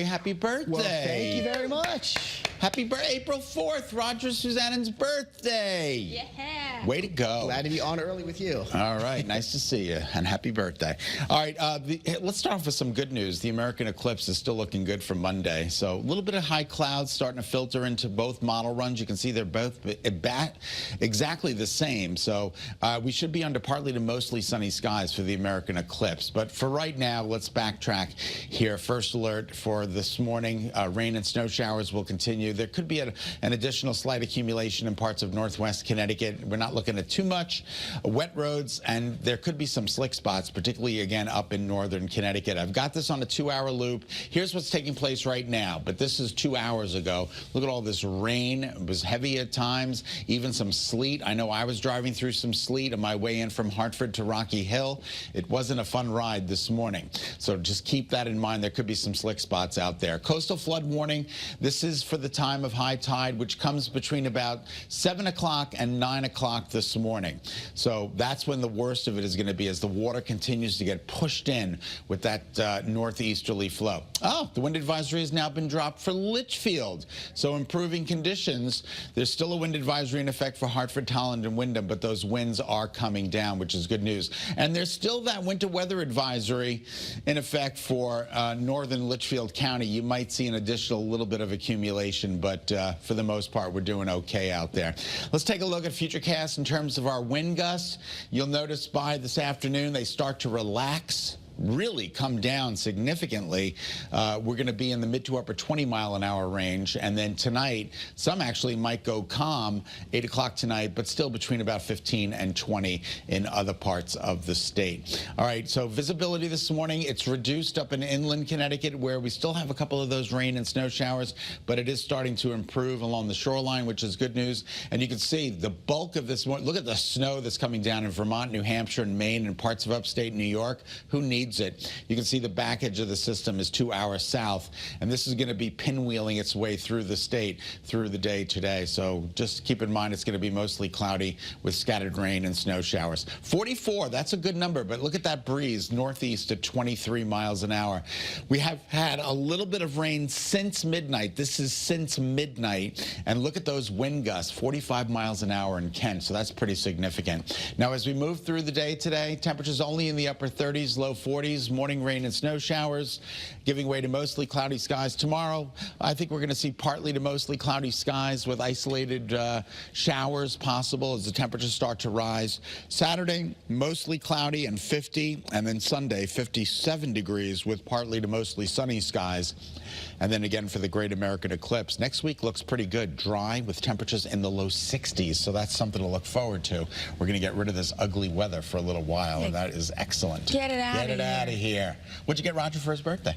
Happy birthday. Well, thank you very much. Happy birthday, April 4th, Roger Suzannon's birthday. Yeah. Way to go. Glad to be on early with you. All right, nice to see you, and happy birthday. All right, let's start off with some good news. The American eclipse is still looking good for Monday. So a little bit of high clouds starting to filter into both model runs. You can see they're both exactly the same. So we should be under partly to mostly sunny skies for the American eclipse. But for right now, let's backtrack here. First alert for this morning, rain and snow showers will continue. There could be an additional slight accumulation in parts of northwest Connecticut. We're not looking at too much. Wet roads, and there could be some slick spots, particularly, again, up in northern Connecticut. I've got this on a 2-hour loop. Here's what's taking place right now, but this is 2 hours ago. Look at all this rain. It was heavy at times, even some sleet. I know I was driving through some sleet on my way in from Hartford to Rocky Hill. It wasn't a fun ride this morning, so just keep that in mind. There could be some slick spots out there. Coastal flood warning. This is for the time of high tide, which comes between about 7 o'clock and 9 o'clock this morning. So that's when the worst of it is going to be, as the water continues to get pushed in with that northeasterly flow. Oh, the wind advisory has now been dropped for Litchfield. So improving conditions. There's still a wind advisory in effect for Hartford, Holland, and Wyndham, but those winds are coming down, which is good news. And there's still that winter weather advisory in effect for northern Litchfield County. You might see an additional little bit of accumulation, but for the most part, we're doing okay out there. Let's take a look at futurecast in terms of our wind gusts. You'll notice by this afternoon, they start to relax, really come down significantly. We're going to be in the mid to upper 20-mile-an-hour range. And then tonight, some actually might go calm, 8 o'clock tonight, but still between about 15 and 20 in other parts of the state. All right, so visibility this morning, it's reduced up in inland Connecticut, where we still have a couple of those rain and snow showers, but it is starting to improve along the shoreline, which is good news. And you can see the bulk of this, look at the snow that's coming down in Vermont, New Hampshire, and Maine, and parts of upstate New York. Who needs it? You can see the back edge of the system is 2 hours south, and this is going to be pinwheeling its way through the state through the day today. So just keep in mind it's going to be mostly cloudy with scattered rain and snow showers. 44, that's a good number, but look at that breeze northeast at 23 miles an hour. We have had a little bit of rain since midnight. This is since midnight, and look at those wind gusts, 45 miles an hour in Kent, so that's pretty significant. Now, as we move through the day today, temperatures only in the upper 30s, low 40s. Morning rain and snow showers, giving way to mostly cloudy skies. Tomorrow, I think we're going to see partly to mostly cloudy skies with isolated showers possible as the temperatures start to rise. Saturday, mostly cloudy and 50, and then Sunday, 57 degrees with partly to mostly sunny skies. And then again for the great American eclipse. Next week looks pretty good, dry with temperatures in the low 60s, so that's something to look forward to. We're going to get rid of this ugly weather for a little while, and that is excellent. Get it out of here. What'd you get Roger for his birthday?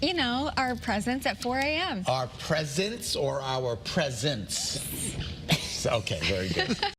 You know, our presents at 4 a.m. Our presents or our presents? Okay, very good.